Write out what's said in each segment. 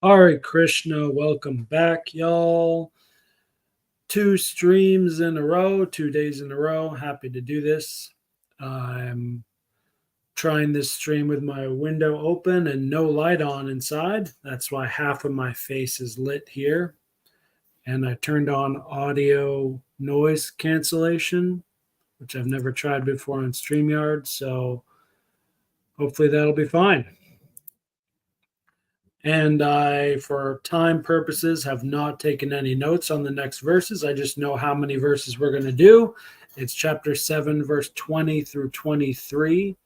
Hare Krishna, welcome back, y'all. 2 streams in a row, 2 days in a row. Happy to do this. I'm trying this stream with my window open and no light on inside. That's why half of my face is lit here. And I turned on audio noise cancellation, which I've never tried before on StreamYard. So hopefully that'll be fine. And I, for time purposes, have not taken any notes on the next verses. I just know how many verses we're going to do. It's chapter 7, verse 20 through 23.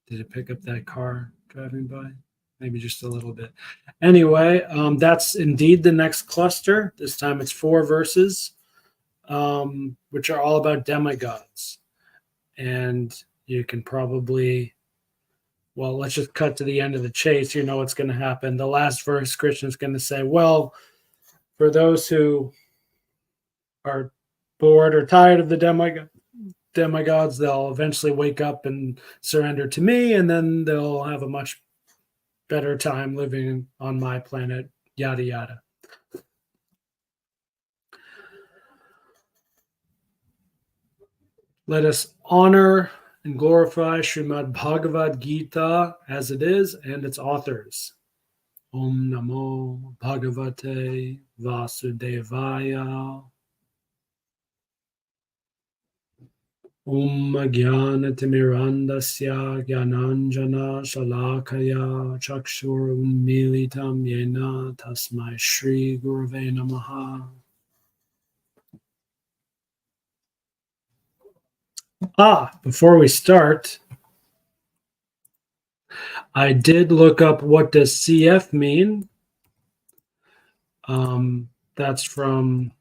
Did it pick up that car driving by? Maybe just a little bit. Anyway, that's indeed the next cluster. This time it's 4 verses, which are all about demigods. And you can probably, well, let's just cut to the end of the chase. You know what's going to happen. The last verse, Krishna's going to say, well, for those who are bored or tired of the demigods, they'll eventually wake up and surrender to me, and then they'll have a much better time living on my planet, yada, yada. Let us honor and glorify Srimad Bhagavad Gita as it is and its authors. Om Namo Bhagavate Vasudevaya. Om Jnanatimirandasya Jnananjana Shalakaya Chakshur Ummilitam Yena Tasmai Shri Gurave Namaha. Before we start, I did look up what does CF mean. That's from,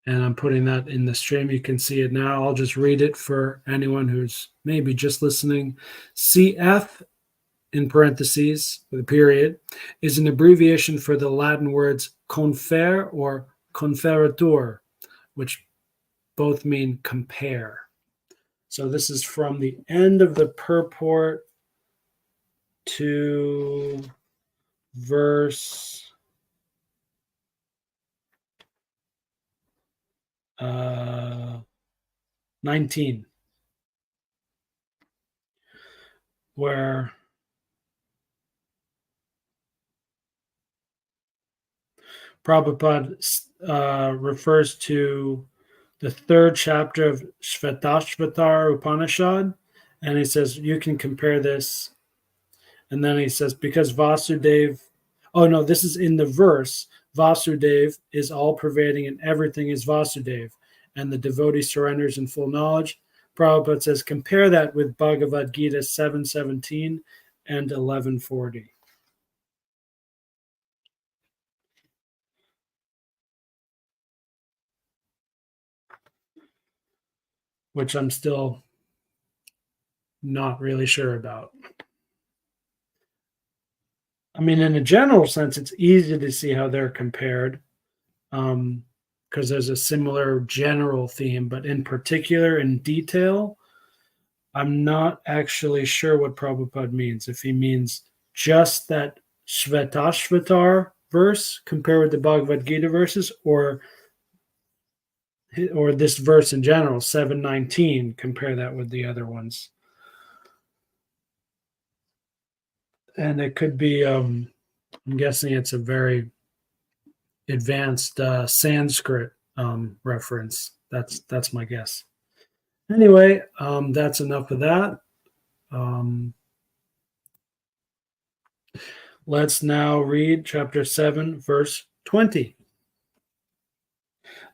and I'm putting that in the stream. You can see it now. I'll just read it for anyone who's maybe just listening. CF, in parentheses, with a period, is an abbreviation for the Latin words confer or conferatur, which both mean compare. So this is from the end of the purport to verse 19, where Prabhupada refers to the 3rd chapter of Shvetashvatar Upanishad, and he says, you can compare this. And then he says, because Vasudev, this is in the verse, Vasudev is all-pervading and everything is Vasudev, and the devotee surrenders in full knowledge. Prabhupada says, compare that with Bhagavad Gita 7:17 and 11:40. Which I'm still not really sure about. I mean, in a general sense, it's easy to see how they're compared because there's a similar general theme, but in particular, in detail, I'm not actually sure what Prabhupada means. If he means just that Shvetashvatar verse compared with the Bhagavad Gita verses, or this verse in general, 7:19, compare that with the other ones. And it could be, I'm guessing it's a very advanced Sanskrit reference. That's my guess. Anyway, that's enough of that. Let's now read chapter 7, verse 20.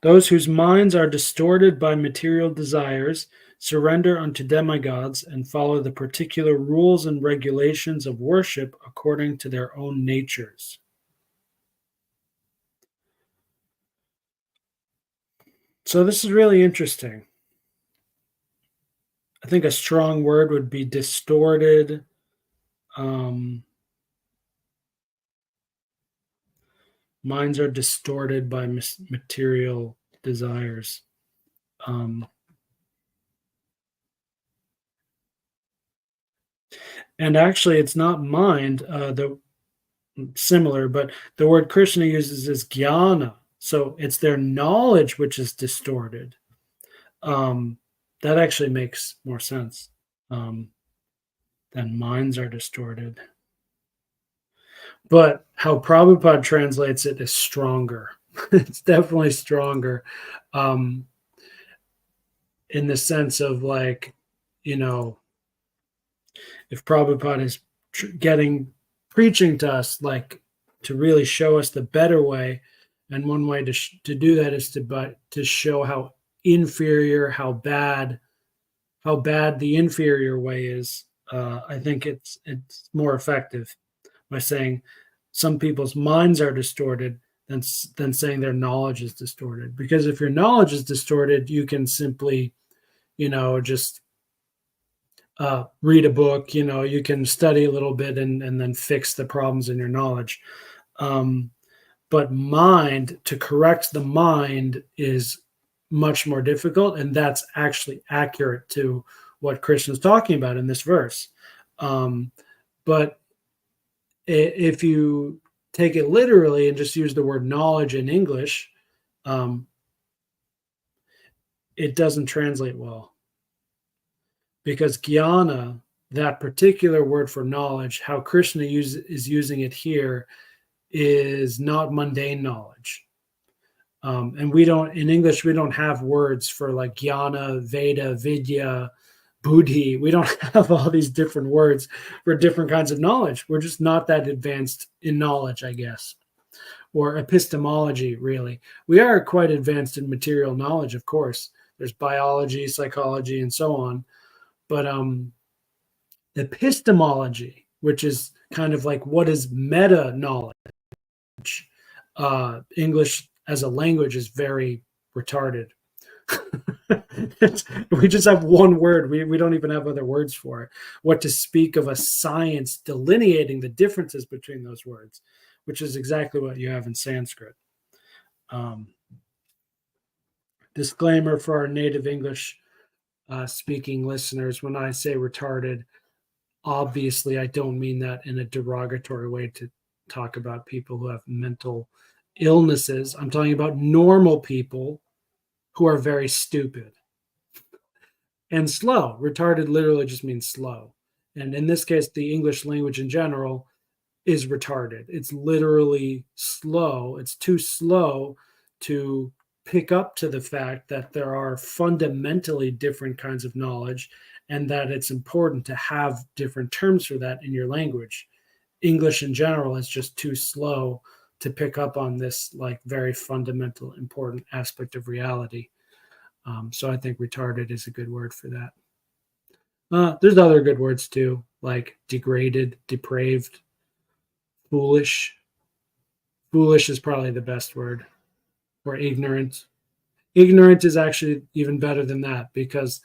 Those whose minds are distorted by material desires surrender unto demigods and follow the particular rules and regulations of worship according to their own natures. So this is really interesting. I think a strong word would be distorted. Minds are distorted by material desires. And actually, it's not mind, the similar, but the word Krishna uses is jnana. So it's their knowledge which is distorted. Um, that actually makes more sense um, than minds are distorted. But how Prabhupada translates it is stronger. It's definitely stronger um, in the sense of like, you know, if Prabhupada is getting preaching to us, like to really show us the better way, and one way to do that is to show how inferior, how bad the inferior way is. I think it's more effective by saying some people's minds are distorted than saying their knowledge is distorted. Because if your knowledge is distorted, you can simply, just read a book, you can study a little bit and then fix the problems in your knowledge. Um, but to correct the mind is much more difficult. And that's actually accurate to what Krishna is talking about in this verse. But if you take it literally and just use the word knowledge in English, um, it doesn't translate well. Because jnana, that particular word for knowledge, how Krishna is using it here, is not mundane knowledge. And in English, we don't have words for like jnana, veda, vidya, buddhi. We don't have all these different words for different kinds of knowledge. We're just not that advanced in knowledge, I guess, or epistemology, really. We are quite advanced in material knowledge, of course. There's biology, psychology, and so on. But epistemology, which is kind of like what is meta knowledge, English as a language is very retarded. We just have one word. We don't even have other words for it. What to speak of a science delineating the differences between those words, which is exactly what you have in Sanskrit. Disclaimer for our native English speaking listeners: when I say retarded, obviously I don't mean that in a derogatory way to talk about people who have mental illnesses. I'm talking about normal people who are very stupid and slow. Retarded literally just means slow. And in this case, the English language in general is retarded. It's literally slow. It's too slow to pick up to the fact that there are fundamentally different kinds of knowledge and that it's important to have different terms for that in your language. English in general is just too slow to pick up on this like very fundamental, important aspect of reality. So I think retarded is a good word for that. There's other good words too, like degraded, depraved, foolish. Foolish is probably the best word. Or ignorant. Ignorant is actually even better than that because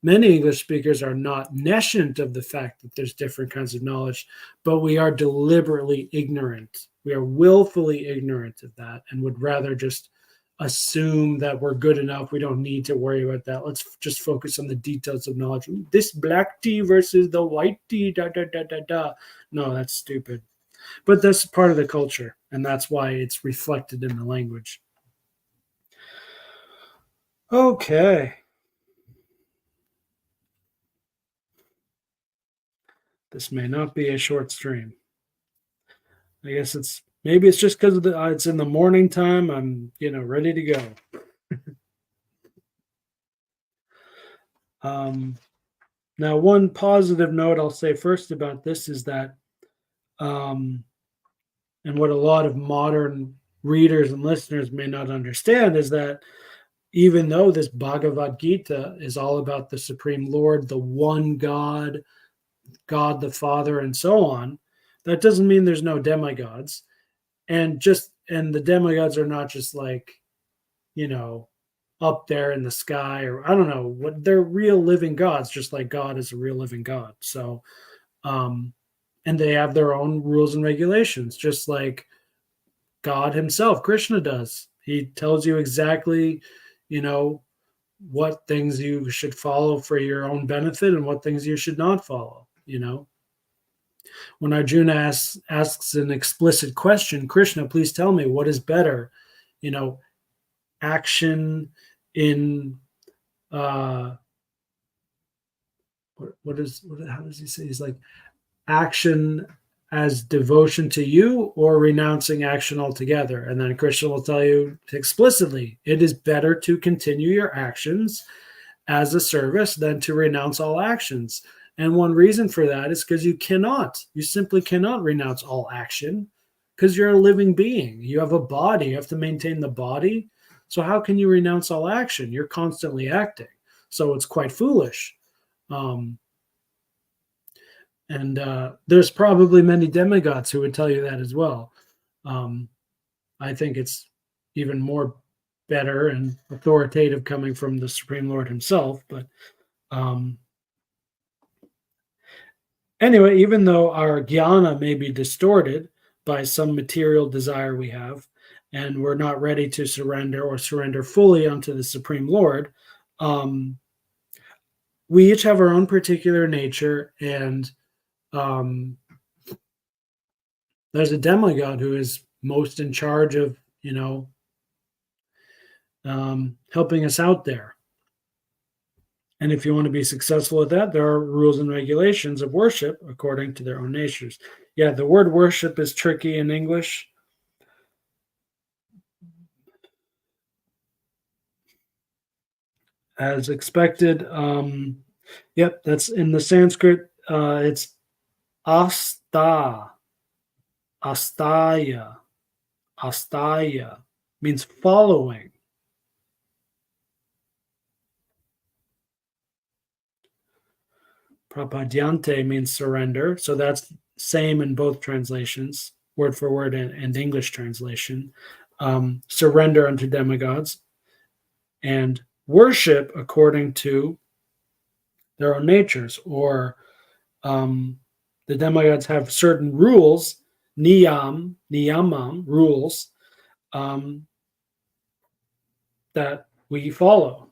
many English speakers are not nescient of the fact that there's different kinds of knowledge, but we are deliberately ignorant. We are willfully ignorant of that and would rather just assume that we're good enough. We don't need to worry about that. Let's just focus on the details of knowledge. This black tea versus the white tea, da da da da da. No, that's stupid. But that's part of the culture, and that's why it's reflected in the language. Okay. This may not be a short stream. I guess maybe it's just because it's in the morning time. I'm ready to go. Now, one positive note I'll say first about this is that, and what a lot of modern readers and listeners may not understand is that even though this Bhagavad Gita is all about the Supreme Lord, the one God, God the Father, and so on, that doesn't mean there's no demigods. And the demigods are not just like, up there in the sky, or I don't know what, they're real living gods, just like God is a real living God. So, and they have their own rules and regulations, just like God himself, Krishna does. He tells you exactly, what things you should follow for your own benefit and what things you should not follow. When Arjuna asks an explicit question, Krishna, please tell me what is better, action in how does he say? He's like, action as devotion to you or renouncing action altogether. And then Krishna will tell you explicitly, it is better to continue your actions as a service than to renounce all actions. And one reason for that is because you simply cannot renounce all action because you're a living being. You have a body, you have to maintain the body. So how can you renounce all action? You're constantly acting. So it's quite foolish. And there's probably many demigods who would tell you that as well. I think it's even more better and authoritative coming from the Supreme Lord himself. But anyway, even though our jnana may be distorted by some material desire we have, and we're not ready to surrender fully unto the Supreme Lord, we each have our own particular nature, and there's a demigod who is most in charge of, helping us out there. And if you want to be successful at that, there are rules and regulations of worship according to their own natures. Yeah, the word worship is tricky in English. As expected. Yep, that's in the Sanskrit. It's asta. Astaya. Astaya means following. Prapadyante means surrender. So that's same in both translations, word for word and English translation. Surrender unto demigods. And worship according to their own natures, or the demigods have certain rules, niyamam, rules, that we follow.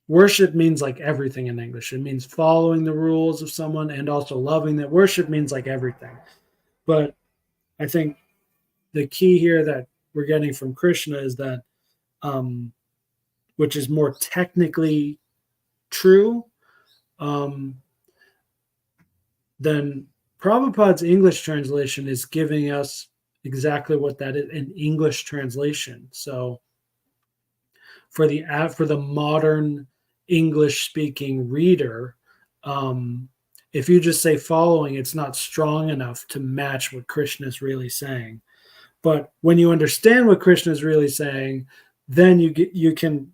Worship means like everything in English. It means following the rules of someone and also loving that. Worship means like everything. But I think the key here that we're getting from Krishna is that, which is more technically true, then Prabhupada's English translation is giving us exactly what that is, an English translation. So for the modern English-speaking reader, if you just say following, it's not strong enough to match what Krishna is really saying. But when you understand what Krishna is really saying, then you can,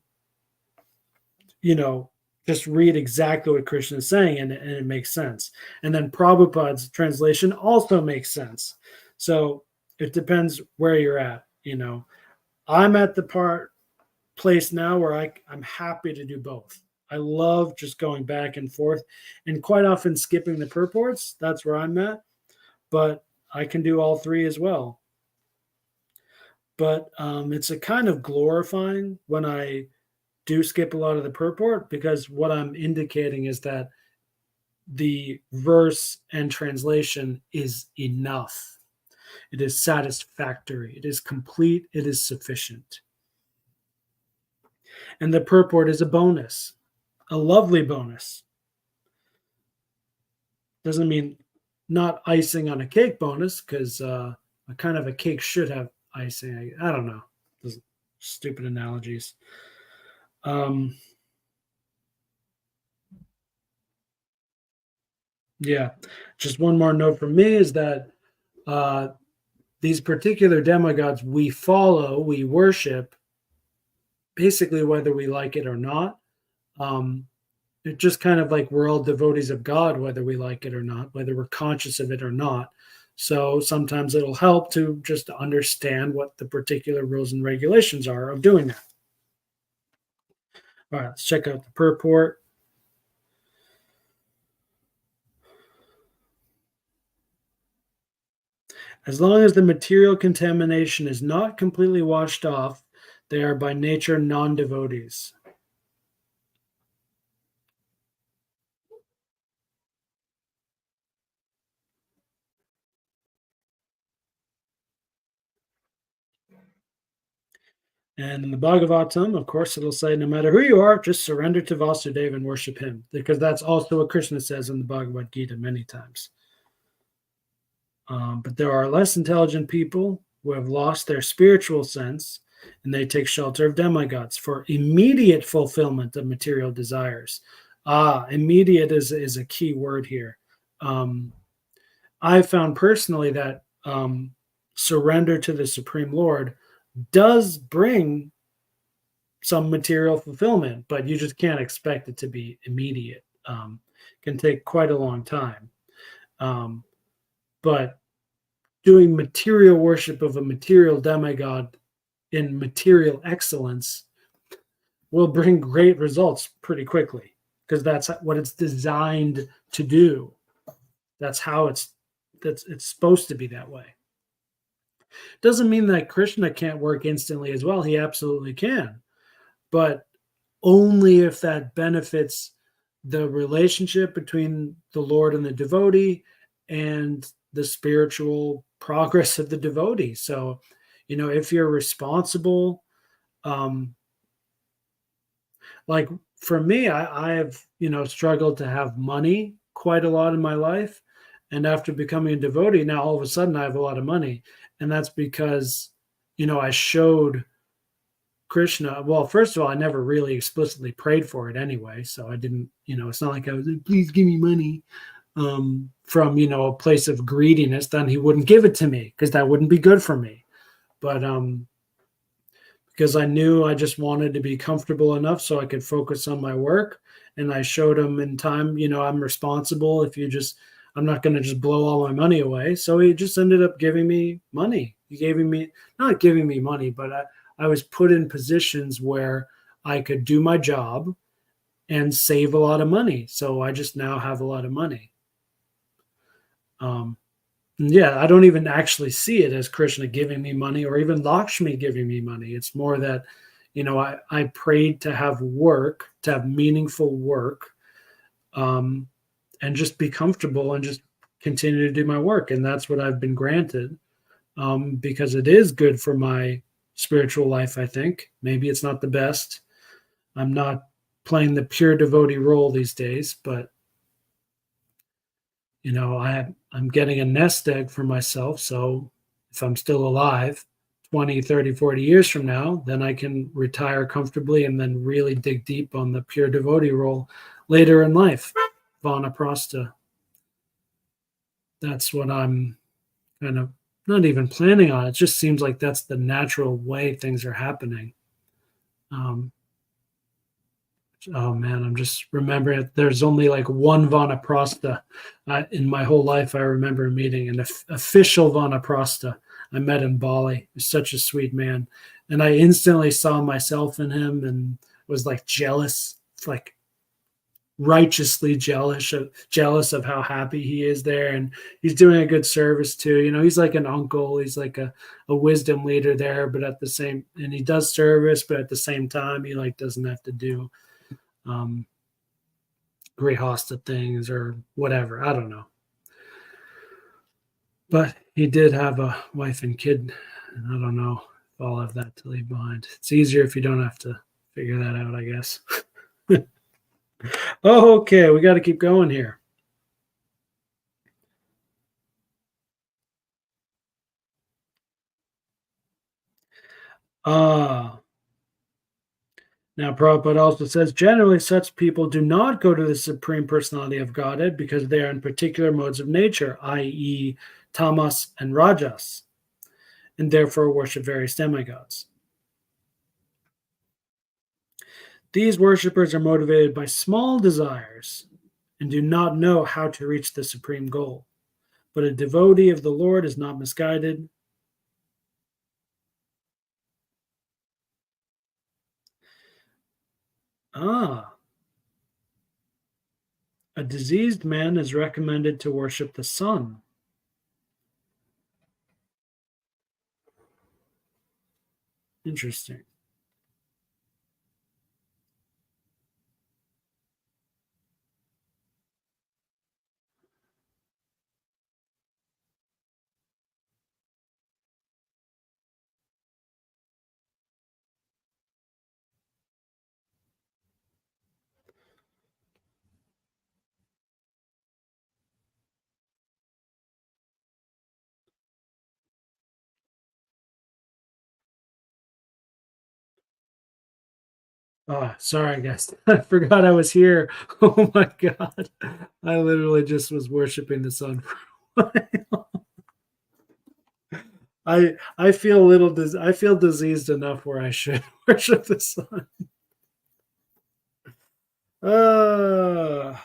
just read exactly what Krishna is saying, and it makes sense. And then Prabhupada's translation also makes sense. So it depends where you're at. I'm at the place now where I'm happy to do both. I love just going back and forth, and quite often skipping the purports. That's where I'm at. But I can do all three as well. But it's a kind of glorifying when I do skip a lot of the purport, because what I'm indicating is that the verse and translation is enough. It is satisfactory. It is complete. It is sufficient. And the purport is a bonus, a lovely bonus. Doesn't mean not icing on a cake bonus, because a kind of a cake should have icing. I don't know. Those stupid analogies. Yeah, just one more note from me is that these particular demigods we follow, we worship, basically whether we like it or not. It's just kind of like we're all devotees of God, whether we like it or not, whether we're conscious of it or not. So sometimes it'll help to just understand what the particular rules and regulations are of doing that. All right, let's check out the purport. As long as the material contamination is not completely washed off, They are by nature non-devotees. And in the Bhagavatam, of course, it'll say, no matter who you are, just surrender to Vasudeva and worship him, because that's also what Krishna says in the Bhagavad Gita many times. But there are less intelligent people who have lost their spiritual sense, and they take shelter of demigods for immediate fulfillment of material desires. Immediate is a key word here. I found personally that surrender to the Supreme Lord does bring some material fulfillment, but you just can't expect it to be immediate. Can take quite a long time. But doing material worship of a material demigod in material excellence will bring great results pretty quickly, because that's what it's designed to do. That's how it's supposed to be that way. Doesn't mean that Krishna can't work instantly as well. He absolutely can, but only if that benefits the relationship between the Lord and the devotee and the spiritual progress of the devotee. So, if you're responsible, like for me, I have, struggled to have money quite a lot in my life. And after becoming a devotee, now all of a sudden I have a lot of money. And that's because, I showed Krishna. Well, first of all, I never really explicitly prayed for it anyway. So I didn't, it's not like I was like, please give me money from, a place of greediness. Then he wouldn't give it to me because that wouldn't be good for me. But because I knew I just wanted to be comfortable enough so I could focus on my work. And I showed him in time, I'm responsible. I'm not going to just blow all my money away. So he just ended up giving me money. Not giving me money, but I was put in positions where I could do my job and save a lot of money. So I just now have a lot of money. Yeah, I don't even actually see it as Krishna giving me money or even Lakshmi giving me money. It's more that, I prayed to have work, to have meaningful work, and just be comfortable and just continue to do my work. And that's what I've been granted, because it is good for my spiritual life, I think. Maybe it's not the best. I'm not playing the pure devotee role these days, but I'm getting a nest egg for myself. So if I'm still alive 20, 30, 40 years from now, then I can retire comfortably and then really dig deep on the pure devotee role later in life. Vanaprastha. That's what I'm kind of not even planning on. It just seems like that's the natural way things are happening. Oh man, I'm just remembering it. There's only like one Vanaprastha in my whole life. I remember meeting an official Vanaprastha. I met in Bali. He's such a sweet man, and I instantly saw myself in him and was like jealous, like righteously jealous of how happy he is there, and he's doing a good service too. He's like an uncle. He's like a wisdom leader there, but at the same, and he does service, but at the same time, he like doesn't have to do Grihasta things or whatever. I don't know. But he did have a wife and kid. And I don't know if I'll have that to leave behind. It's easier if you don't have to figure that out, I guess. Okay, we got to keep going here. Now, Prabhupada also says, generally, such people do not go to the Supreme Personality of Godhead because they are in particular modes of nature, i.e., tamas and rajas, and therefore worship various demigods. These worshippers are motivated by small desires and do not know how to reach the supreme goal. But a devotee of the Lord is not misguided. A diseased man is recommended to worship the sun. Interesting. Oh, sorry, guys. I forgot I was here. Oh my God. I literally just was worshiping the sun. I feel a little I feel diseased enough where I should worship the sun. Uh,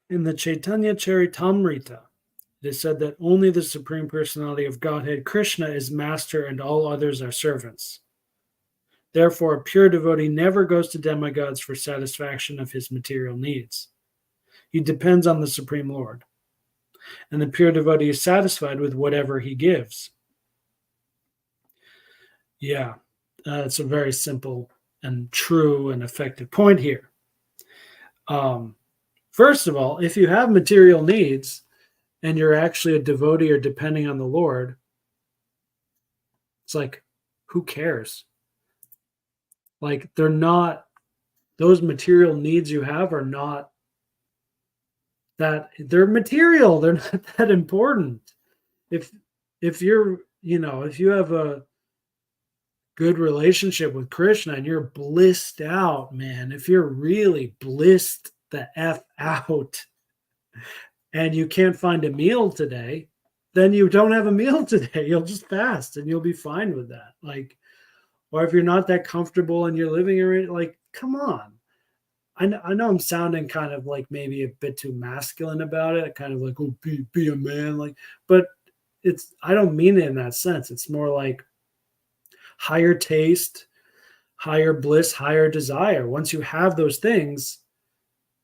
in the Chaitanya Charitamrita, it is said that only the Supreme Personality of Godhead, Krishna, is master and all others are servants. Therefore, a pure devotee never goes to demigods for satisfaction of his material needs. He depends on the Supreme Lord, and the pure devotee is satisfied with whatever he gives. Yeah, it's a very simple and true and effective point here. Um, First of all, if you have material needs and you're actually a devotee or depending on the Lord, it's like, who cares? Like, they're not, those material needs you have are not that, they're material. They're not that important. If, if you're, if you have a good relationship with Krishna and you're blissed out, man, if you're really blissed the F out and you can't find a meal today, then you don't have a meal today. You'll just fast and you'll be fine with that. Like, or if you're not that comfortable in your living area, like, come on. I know I'm sounding kind of like maybe a bit too masculine about it, kind of like, oh, be a man, like, but I don't mean it in that sense. It's more like higher taste, higher bliss, higher desire. Once you have those things,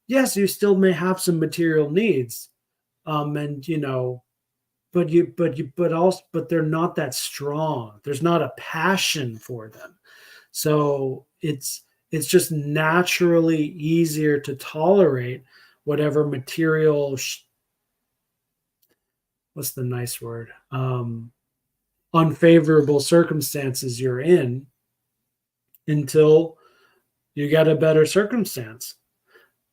yes, you still may have some material needs, and but they're not that strong. There's not a passion for them, so it's just naturally easier to tolerate whatever material. What's the nice word? Unfavorable circumstances you're in until you get a better circumstance.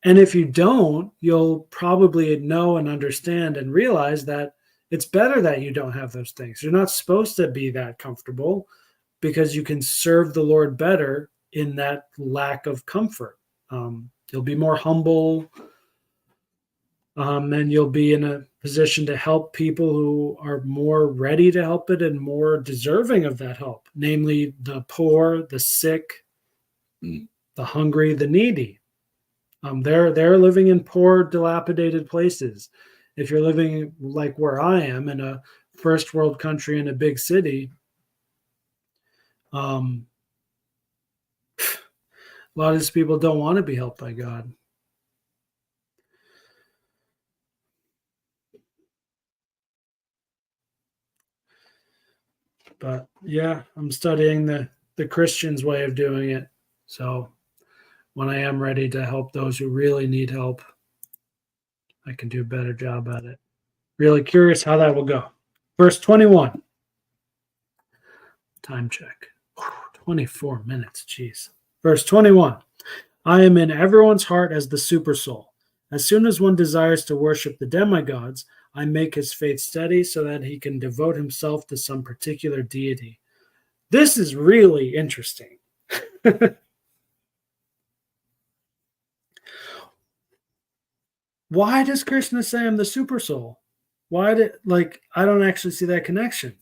And if you don't, you'll probably know and understand and realize that it's better that you don't have those things. You're not supposed to be that comfortable because you can serve the Lord better in that lack of comfort. You'll be more humble, and you'll be in a position to help people who are more ready to help it and more deserving of that help, namely the poor, the sick, the hungry, the needy. They're living in poor, dilapidated places. If you're living like where I am in a first world country in a big city, a lot of these people don't want to be helped by God. But yeah, I'm studying the Christian's way of doing it. So when I am ready to help those who really need help, I can do a better job at it. Really curious how that will go. Verse 21. Time check. 24 minutes. Jeez. Verse 21. I am in everyone's heart as the super soul. As soon as one desires to worship the demigods, I make his faith steady so that he can devote himself to some particular deity. This is really interesting. Why does Krishna say I'm the super soul? I don't actually see that connection.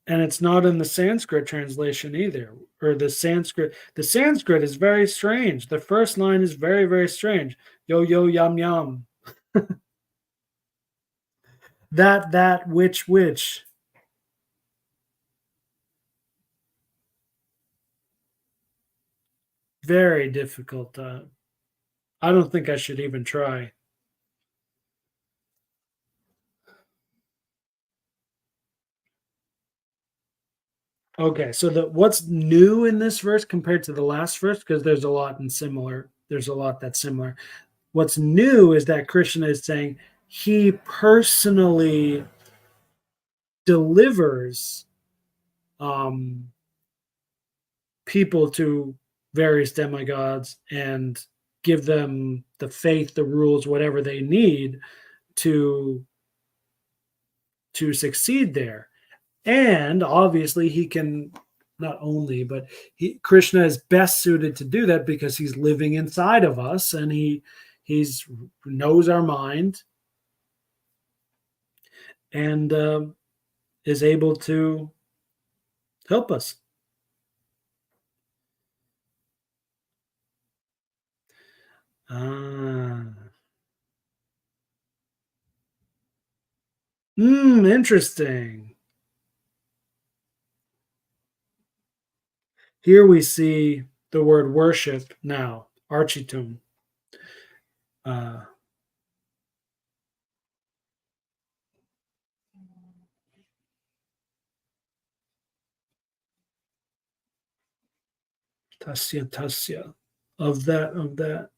And it's not in the Sanskrit translation either, or the Sanskrit. The Sanskrit is very strange. The first line is very, very strange. Yo, yo, yum, yum. That, which. Very difficult. I don't think I should even try. Okay, so what's new in this verse compared to the last verse? Because there's a lot in similar. There's a lot that's similar. What's new is that Krishna is saying he personally delivers people to various demigods and give them the faith, the rules, whatever they need to succeed there. And obviously he can not only, but Krishna is best suited to do that because he's living inside of us, and he's knows our mind, and is able to help us. Interesting. Here we see the word worship now, architum. Tasya, tasya. Of that, of that.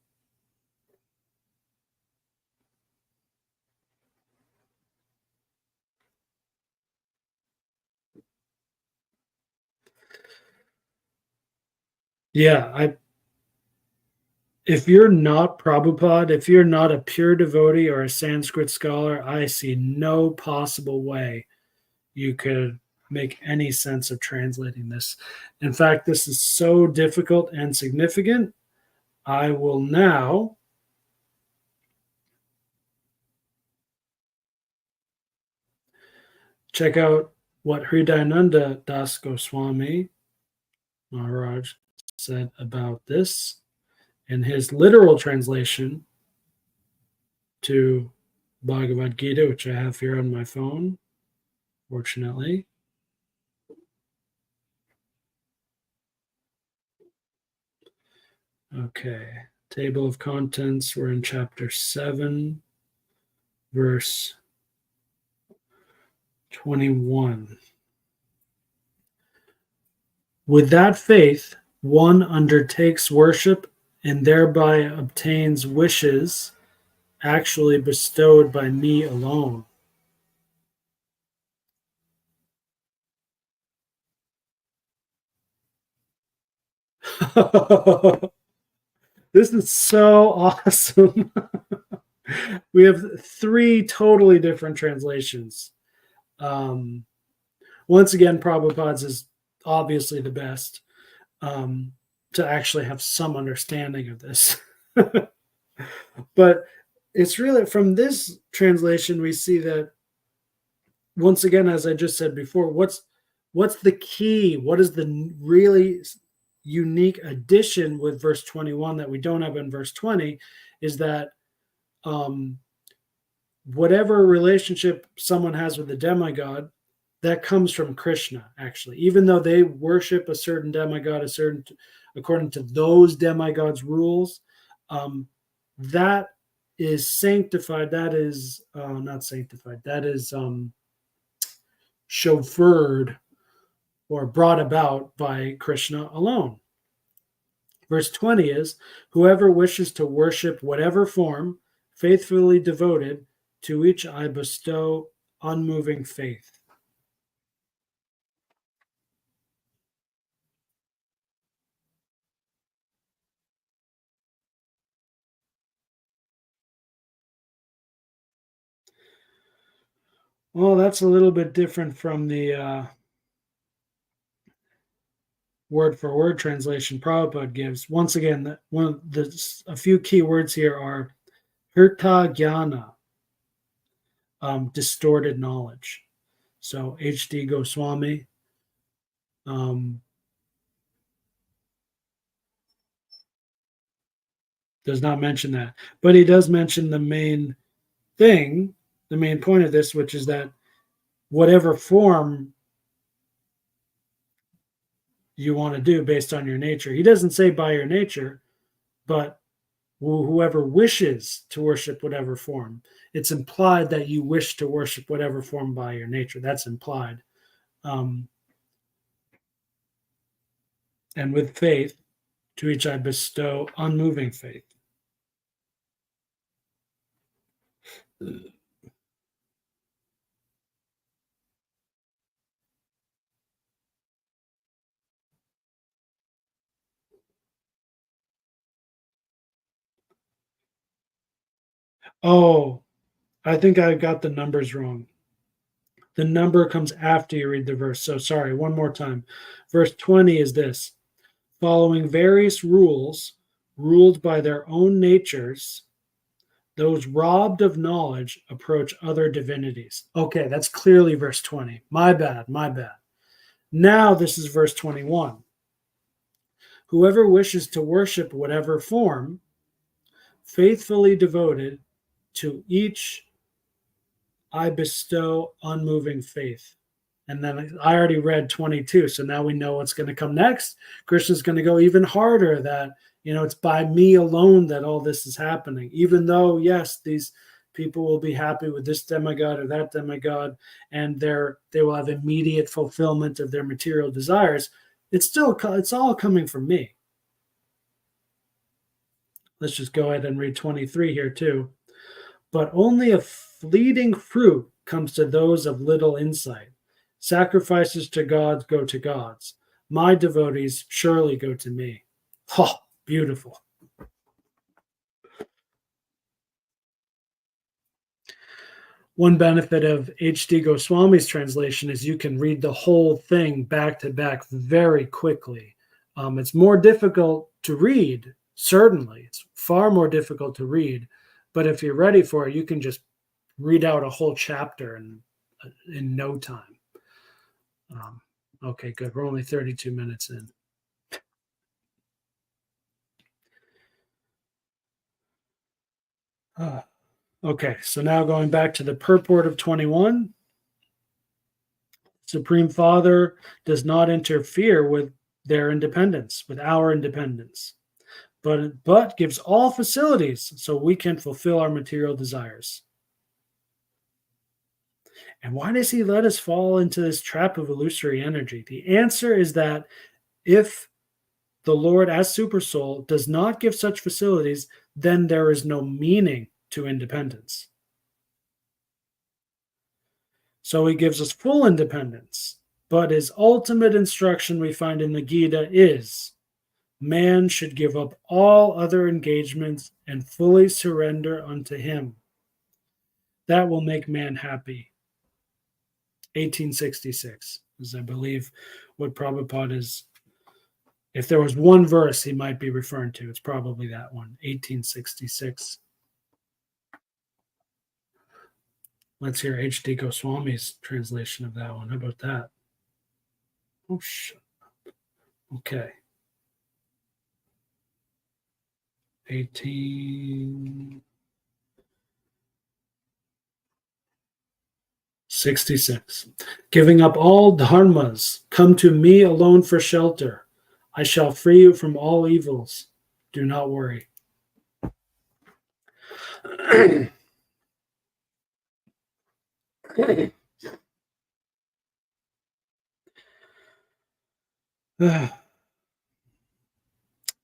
Yeah, if you're not Prabhupada, if you're not a pure devotee or a Sanskrit scholar, I see no possible way you could make any sense of translating this. In fact, this is so difficult and significant. I will now check out what Hridayananda Das Goswami Maharaj said about this in his literal translation to Bhagavad Gita, which I have here on my phone, fortunately. Okay, table of contents. We're in chapter 7, verse 21. With that faith, one undertakes worship and thereby obtains wishes actually bestowed by me alone. This is so awesome. We have 3 totally different translations. Once again, Prabhupada's is obviously the best, to actually have some understanding of this. But it's really from this translation we see that, once again, as I just said before, what's the key? What is the really unique addition with verse 21 that we don't have in verse 20 is that whatever relationship someone has with the demigod, that comes from Krishna, actually. Even though they worship a certain demigod, according to those demigods' rules, that is sanctified. That is not sanctified. That is chauffeured or brought about by Krishna alone. Verse 20 is, whoever wishes to worship whatever form, faithfully devoted, to each I bestow unmoving faith. Well, that's a little bit different from the word for word translation Prabhupada gives. Once again, a few key words here are hirta jnana, distorted knowledge. So H.D. Goswami does not mention that, but he does mention the main thing, the main point of this, which is that whatever form you want to do based on your nature. He doesn't say by your nature, but whoever wishes to worship whatever form. It's implied that you wish to worship whatever form by your nature. That's implied. And with faith, to each I bestow unmoving faith. Oh, I think I got the numbers wrong. The number comes after you read the verse. So sorry, one more time. Verse 20 is this: following various rules, ruled by their own natures, those robbed of knowledge approach other divinities. Okay, that's clearly verse 20. My bad, my bad. Now this is verse 21. Whoever wishes to worship whatever form, faithfully devoted to each, I bestow unmoving faith. And then I already read 22, so now we know what's going to come next. Krishna's going to go even harder that, it's by me alone that all this is happening. Even though, yes, these people will be happy with this demigod or that demigod, and they will have immediate fulfillment of their material desires. It's all coming from me. Let's just go ahead and read 23 here too. But only a fleeting fruit comes to those of little insight. Sacrifices to gods go to gods. My devotees surely go to me. Oh, beautiful. One benefit of H.D. Goswami's translation is you can read the whole thing back to back very quickly. It's more difficult to read, certainly. It's far more difficult to read. But if you're ready for it, you can just read out a whole chapter in no time. Okay, good. We're only 32 minutes in. Okay, so now going back to the purport of 21. Supreme Father does not interfere with their independence, with our independence, but gives all facilities so we can fulfill our material desires. And why does he let us fall into this trap of illusory energy? The answer is that if the Lord, as Supersoul, does not give such facilities, then there is no meaning to independence. So he gives us full independence, but his ultimate instruction we find in the Gita is man should give up all other engagements and fully surrender unto him. That will make man happy. 1866 is, I believe, what Prabhupada is. If there was one verse he might be referring to, it's probably that one, 1866. Let's hear H.D. Goswami's translation of that one. How about that? Oh, shit. Okay. 1866. Giving up all dharmas, come to me alone for shelter. I shall free you from all evils. Do not worry.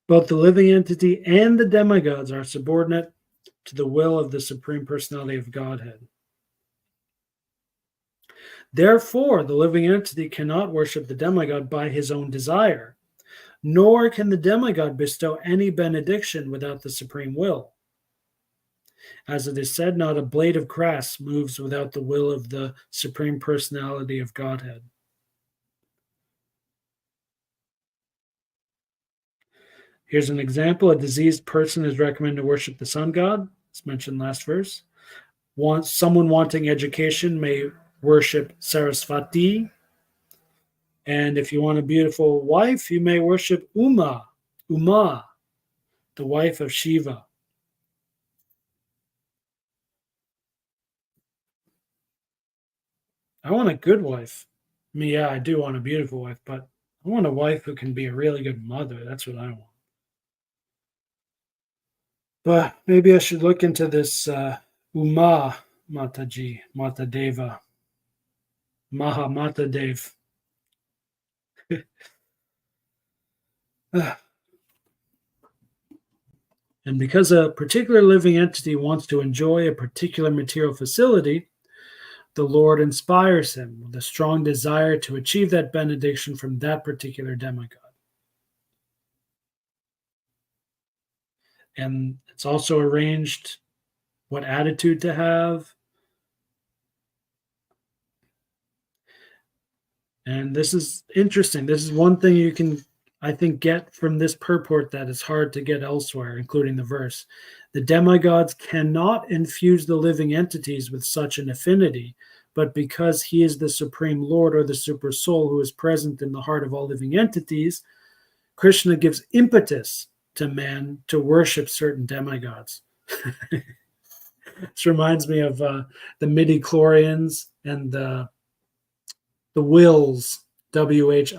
Both the living entity and the demigods are subordinate to the will of the Supreme Personality of Godhead. Therefore, the living entity cannot worship the demigod by his own desire, nor can the demigod bestow any benediction without the supreme will. As it is said, not a blade of grass moves without the will of the Supreme Personality of Godhead. Here's an example. A diseased person is recommended to worship the sun god. It's mentioned last verse. Someone wanting education may worship Sarasvati. And if you want a beautiful wife, you may worship Uma, the wife of Shiva. I want a good wife. I mean, yeah, I do want a beautiful wife, but I want a wife who can be a really good mother. That's what I want. But maybe I should look into this Uma Mataji, Matadeva, Maha Matadev. And because a particular living entity wants to enjoy a particular material facility, the Lord inspires him with a strong desire to achieve that benediction from that particular demigod. And it's also arranged what attitude to have. And this is interesting. This is one thing you can, I think, get from this purport that is hard to get elsewhere, including the verse. The demigods cannot infuse the living entities with such an affinity, but because he is the supreme Lord or the super soul who is present in the heart of all living entities, Krishna gives impetus to man to worship certain demigods. This reminds me of the midi-chlorians and the Wills, Wills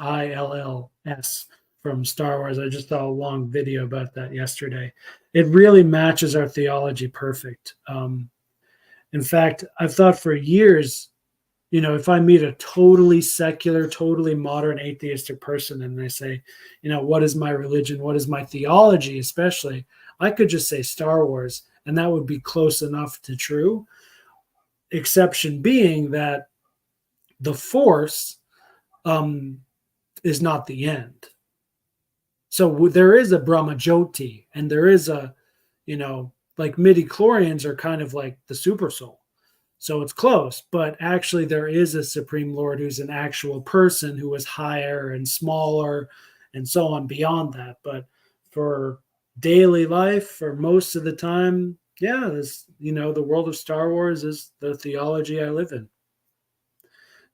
from Star Wars. I just saw a long video about that yesterday. It really matches our theology perfect. In fact, I've thought for years, if I meet a totally secular, totally modern atheistic person and they say, what is my religion? What is my theology, especially? I could just say Star Wars, and that would be close enough to true. Exception being that the Force is not the end. So there is a Brahma Jyoti, and there is a, like midi-chlorians are kind of like the super soul. So it's close, but actually there is a Supreme Lord who's an actual person who is higher and smaller and so on beyond that. But for daily life, for most of the time, this, the world of Star Wars is the theology I live in.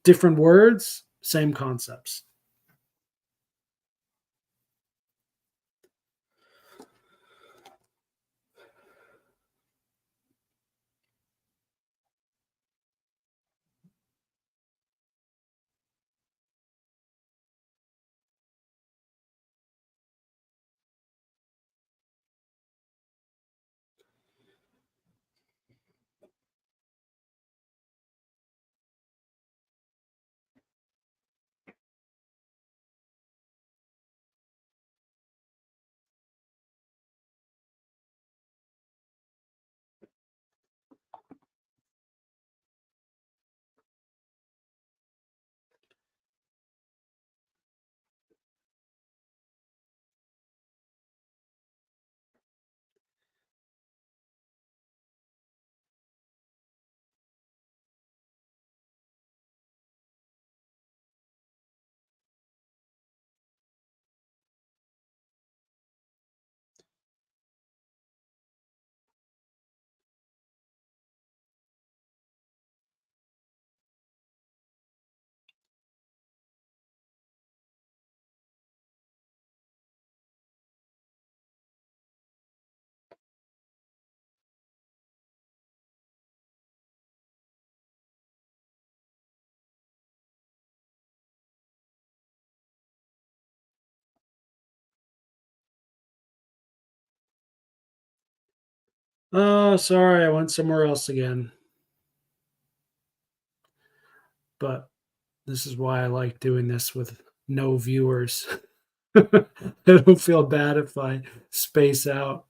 Different words, same concepts. Oh, sorry, I went somewhere else again. But this is why I like doing this with no viewers. I don't feel bad if I space out.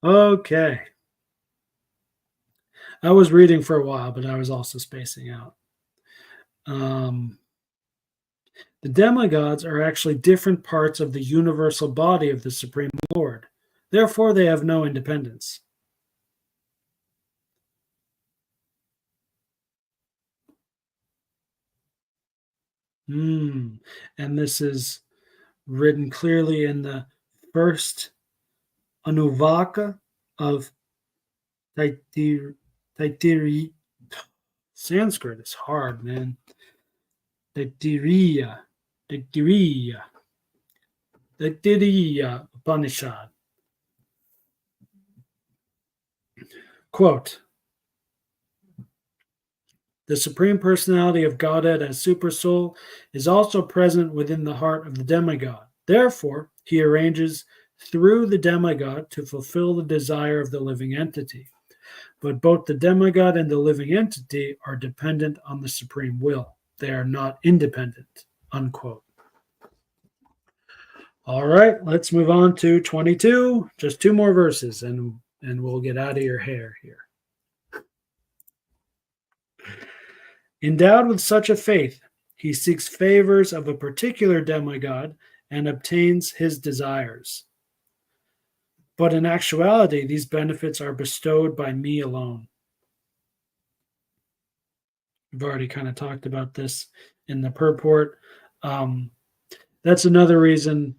Okay. I was reading for a while, but I was also spacing out. The demigods are actually different parts of the universal body of the Supreme Lord. Therefore, they have no independence. And this is written clearly in the first Anuvaka of Taitiri. Sanskrit is hard, man. Taitiriya Upanishad. Quote, the Supreme Personality of Godhead as Supersoul is also present within the heart of the demigod. Therefore, he arranges through the demigod to fulfill the desire of the living entity. But both the demigod and the living entity are dependent on the supreme will. They are not independent, unquote. All right, let's move on to 22. Just two more verses, and we'll get out of your hair here. Endowed with such a faith, he seeks favors of a particular demigod and obtains his desires. But in actuality, these benefits are bestowed by me alone. We've already kind of talked about this in the purport. Um, that's another reason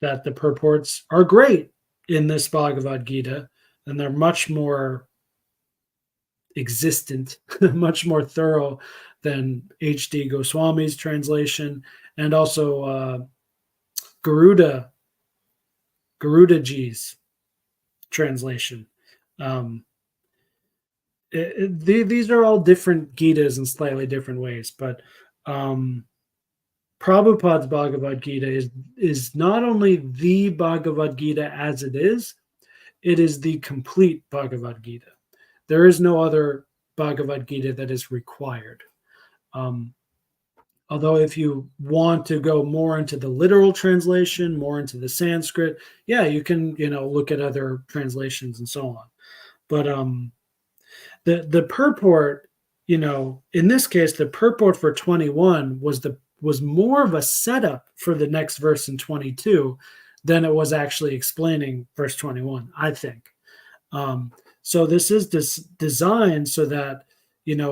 that the purports are great in this Bhagavad Gita, and they're much more existent, much more thorough than H.D. Goswami's translation, and also Garuda Ji's translation. These are all different Gitas in slightly different ways, but Prabhupada's Bhagavad Gita is not only the Bhagavad Gita as it is the complete Bhagavad Gita. There is no other Bhagavad Gita that is required. Although if you want to go more into the literal translation, more into the Sanskrit, yeah, you can, look at other translations and so on. But the purport, in this case, the purport for 21 was more of a setup for the next verse in 22 than it was actually explaining verse 21, I think. So this is designed so that,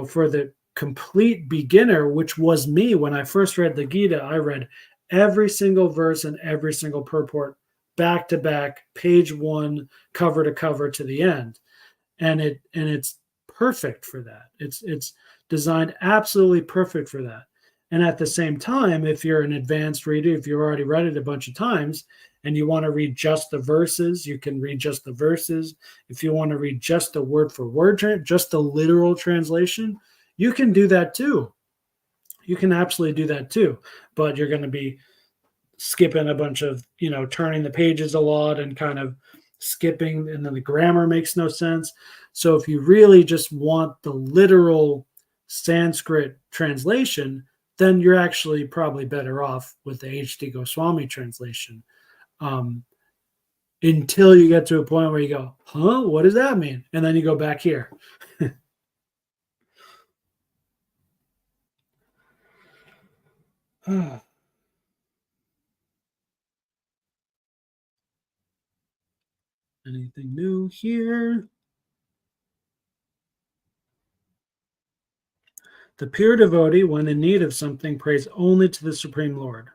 for the complete beginner, which was me when I first read the Gita, I read every single verse and every single purport back to back, page one, cover to cover to the end. And it's perfect for that. It's designed absolutely perfect for that. And at the same time, if you're an advanced reader, if you've already read it a bunch of times and you want to read just the verses, you can read just the verses. If you want to read just the word for word, just the literal translation, you can do that too. You can absolutely do that too. But you're going to be skipping a bunch of, turning the pages a lot and kind of skipping, and then the grammar makes no sense. So if you really just want the literal Sanskrit translation, then you're actually probably better off with the H.D. Goswami translation. Until you get to a point where you go, huh, what does that mean? And then you go back here. Anything new here? The pure devotee, when in need of something, prays only to the Supreme Lord.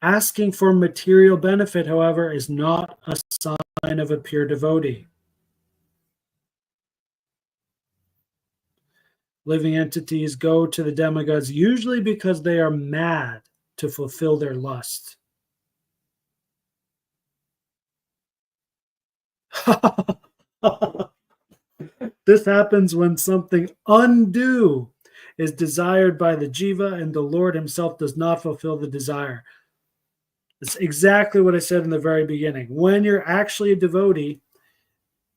Asking for material benefit, however, is not a sign of a pure devotee. Living entities go to the demigods usually because they are mad to fulfill their lust. This happens when something undue is desired by the jiva and the Lord himself does not fulfill the desire. It's exactly what I said in the very beginning. When you're actually a devotee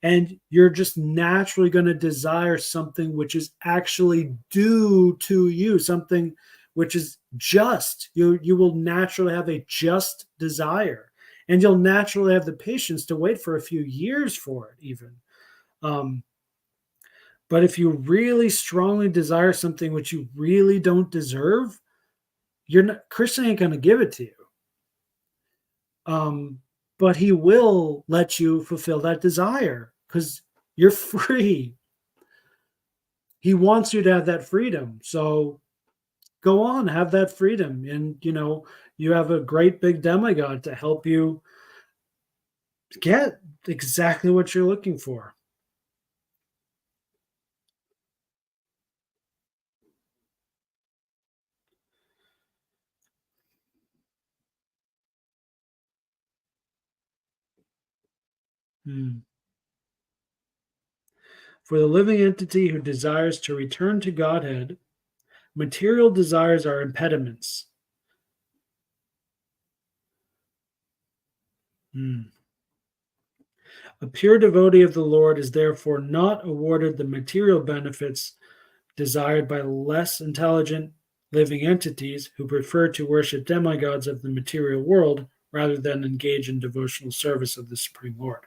and you're just naturally going to desire something which is actually due to you, something which is just, you will naturally have a just desire, and you'll naturally have the patience to wait for a few years for it even. But if you really strongly desire something which you really don't deserve, Krishna ain't going to give it to you. But he will let you fulfill that desire because you're free. He wants you to have that freedom. So go on, have that freedom. And, you have a great big demigod to help you get exactly what you're looking for. For the living entity who desires to return to Godhead, material desires are impediments. A pure devotee of the Lord is therefore not awarded the material benefits desired by less intelligent living entities who prefer to worship demigods of the material world rather than engage in devotional service of the Supreme Lord.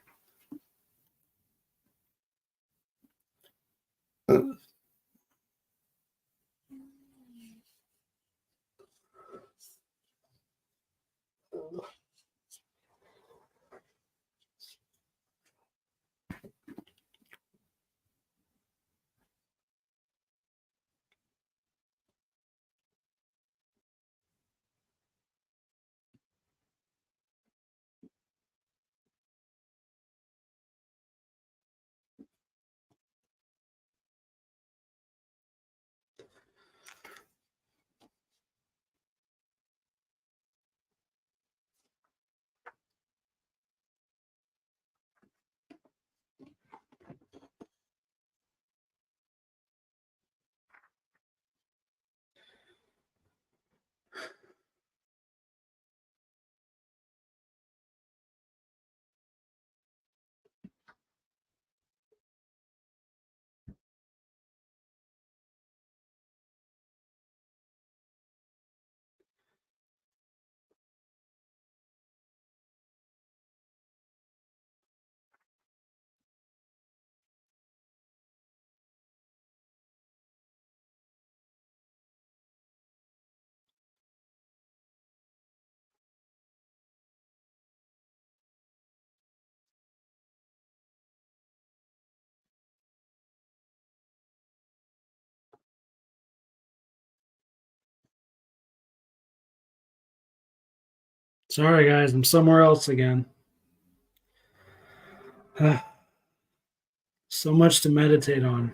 Sorry, guys, I'm somewhere else again. So much to meditate on.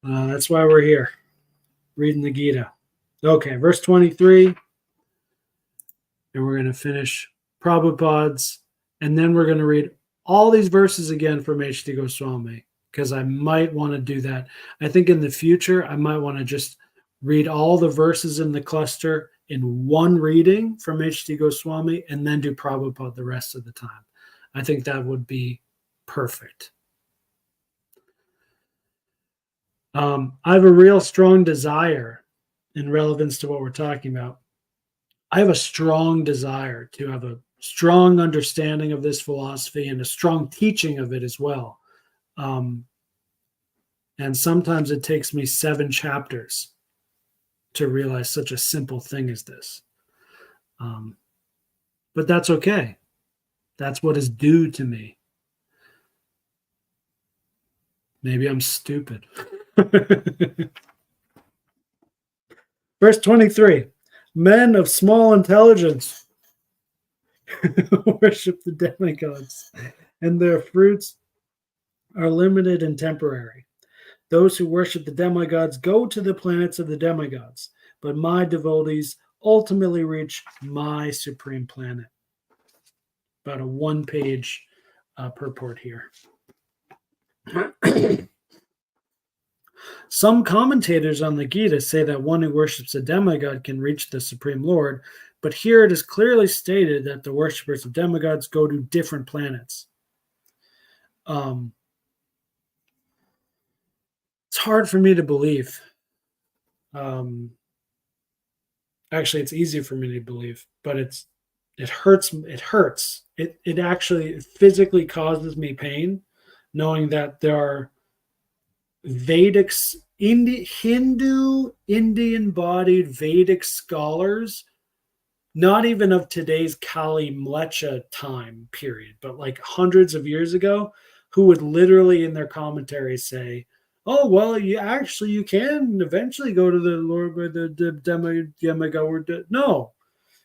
That's why we're here, reading the Gita. Okay, verse 23, and we're going to finish Prabhupada's, and then we're going to read all these verses again from H.D. Goswami, because I might want to do that. I think in the future, I might want to just read all the verses in the cluster in one reading from H.D. Goswami, and then do Prabhupada the rest of the time. I think that would be perfect. I have a real strong desire in relevance to what we're talking about. I have a strong desire to have a strong understanding of this philosophy and a strong teaching of it as well. And sometimes it takes me 7 chapters to realize such a simple thing as this. But that's okay. That's what is due to me. Maybe I'm stupid. Verse 23, men of small intelligence worship the demigods, and their fruits are limited and temporary. Those who worship the demigods go to the planets of the demigods, but my devotees ultimately reach my supreme planet. About a 1-page purport here. Some commentators on the Gita say that one who worships a demigod can reach the Supreme Lord, but here it is clearly stated that the worshippers of demigods go to different planets. It's hard for me to believe. Actually, it's easy for me to believe, but it hurts. It hurts. It actually physically causes me pain, knowing that there are Vedic, Hindu, Indian-bodied Vedic scholars, not even of today's Kali Mlecha time period, but like hundreds of years ago, who would literally in their commentaries say, "Oh, well, you can eventually go to the Lord with the demigod." No,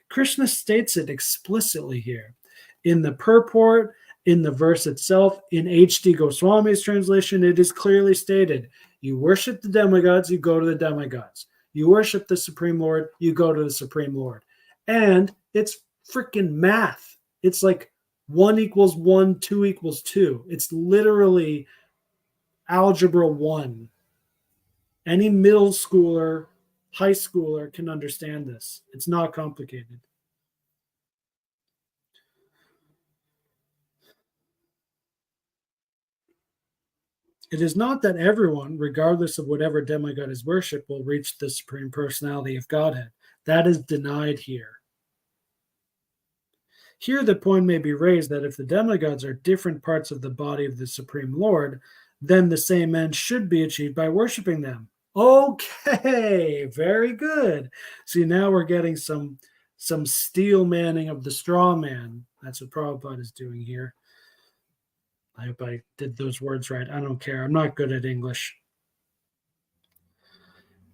Krishna states it explicitly here in the purport. In the verse itself, in H.D. Goswami's translation, it is clearly stated, you worship the demigods, you go to the demigods. You worship the Supreme Lord, you go to the Supreme Lord. And it's freaking math. It's like 1 equals 1, 2 equals 2. It's literally algebra 1. Any middle schooler, high schooler can understand this. It's not complicated. It is not that everyone, regardless of whatever demigod is worshipped, will reach the Supreme Personality of Godhead. That is denied here. Here the point may be raised that if the demigods are different parts of the body of the Supreme Lord, then the same end should be achieved by worshiping them. Okay, very good. See, now we're getting some steel manning of the straw man. That's what Prabhupada is doing here. I hope I did those words right. I don't care. I'm not good at English.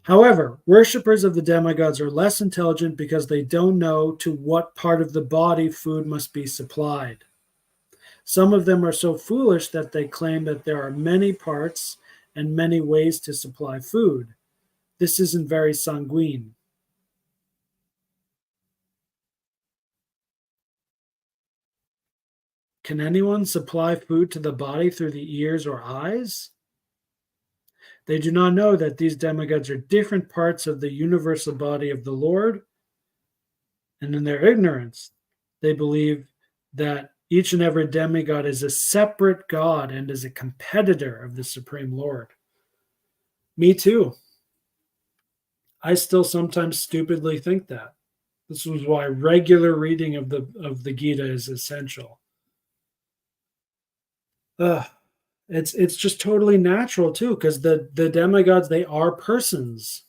However, worshippers of the demigods are less intelligent because they don't know to what part of the body food must be supplied. Some of them are so foolish that they claim that there are many parts and many ways to supply food. This isn't very sanguine. Can anyone supply food to the body through the ears or eyes? They do not know that these demigods are different parts of the universal body of the Lord, and in their ignorance, they believe that each and every demigod is a separate god and is a competitor of the Supreme Lord. Me too. I still sometimes stupidly think that. This is why regular reading of the Gita is essential. It's just totally natural too, because the demigods, they are persons.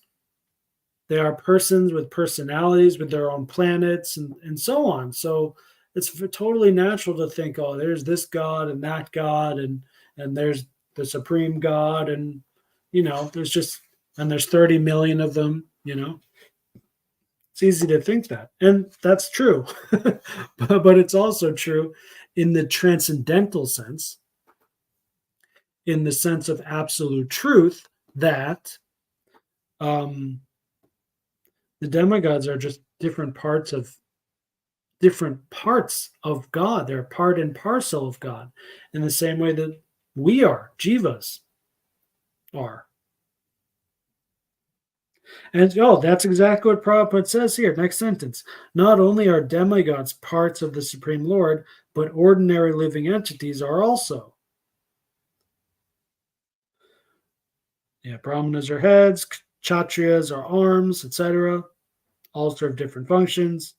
They are persons with personalities, with their own planets, and so on. So it's totally natural to think, oh, there's this god and that god, and there's the supreme god, and there's 30 million of them. It's easy to think that. And that's true. But it's also true in the transcendental sense, in the sense of absolute truth, that um, the demigods are just different parts of God. They're part and parcel of God, in the same way that we are, jivas are. And that's exactly what Prabhupada says here. Next sentence. Not only are demigods parts of the Supreme Lord, but ordinary living entities are also. Yeah, brahmanas are heads, kshatriyas are arms, etc. All serve different functions.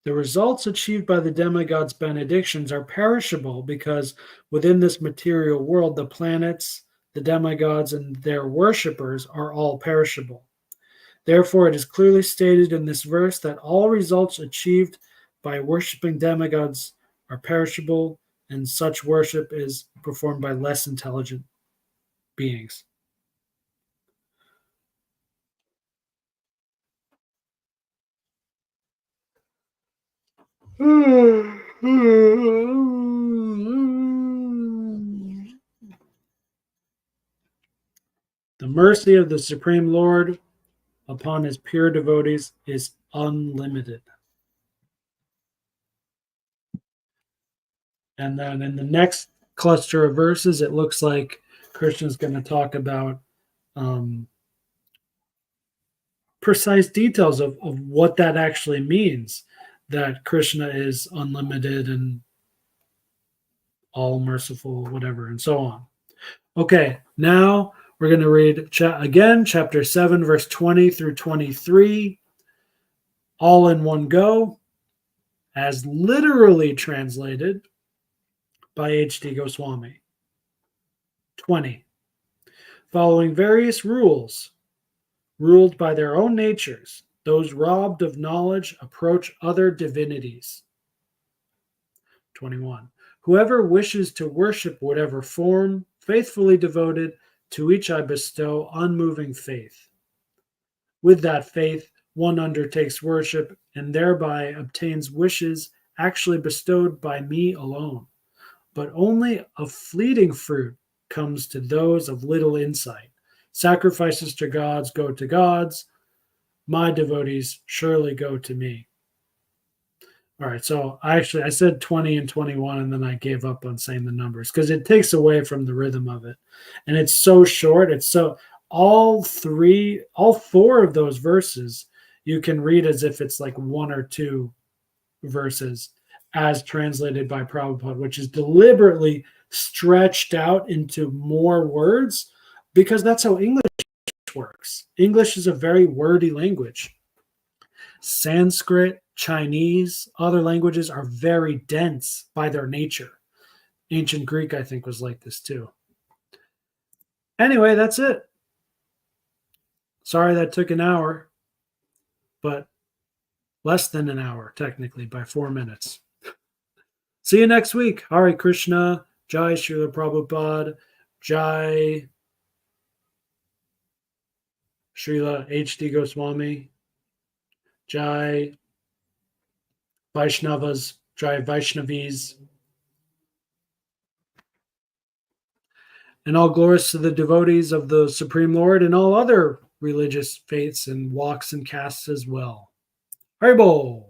The results achieved by the demigods' benedictions are perishable because within this material world, the planets, the demigods, and their worshippers are all perishable. Therefore, it is clearly stated in this verse that all results achieved by worshiping demigods are perishable, and such worship is performed by less intelligent beings. The mercy of the Supreme Lord upon his pure devotees is unlimited. And then in the next cluster of verses, it looks like Krishna's going to talk about precise details of what that actually means, that Krishna is unlimited and all merciful, whatever, and so on. Okay, now we're going to read again chapter 7, verse 20 through 23, all in one go, as literally translated by H.D. Goswami. 20. Following various rules, ruled by their own natures, those robbed of knowledge approach other divinities. 21. Whoever wishes to worship whatever form, faithfully devoted, to each I bestow unmoving faith. With that faith, one undertakes worship and thereby obtains wishes actually bestowed by me alone. But only a fleeting fruit comes to those of little insight. Sacrifices to gods go to gods. My devotees surely go to me. All right, so I said 20 and 21, and then I gave up on saying the numbers because it takes away from the rhythm of it. And it's so short. All four of those verses you can read as if it's like one or two verses as translated by Prabhupada, which is deliberately stretched out into more words because that's how English works. English is a very wordy language. Sanskrit, Chinese, other languages are very dense by their nature. Ancient Greek, I think, was like this too. Anyway, that's it. Sorry that took an hour, but less than an hour, technically, by 4 minutes. See you next week. Hare Krishna, Jai Srila Prabhupada, Jai Srila H.D. Goswami, Jai Vaishnavas, Jai Vaishnavis, and all glories to the devotees of the Supreme Lord and all other religious faiths and walks and castes as well. Haribol!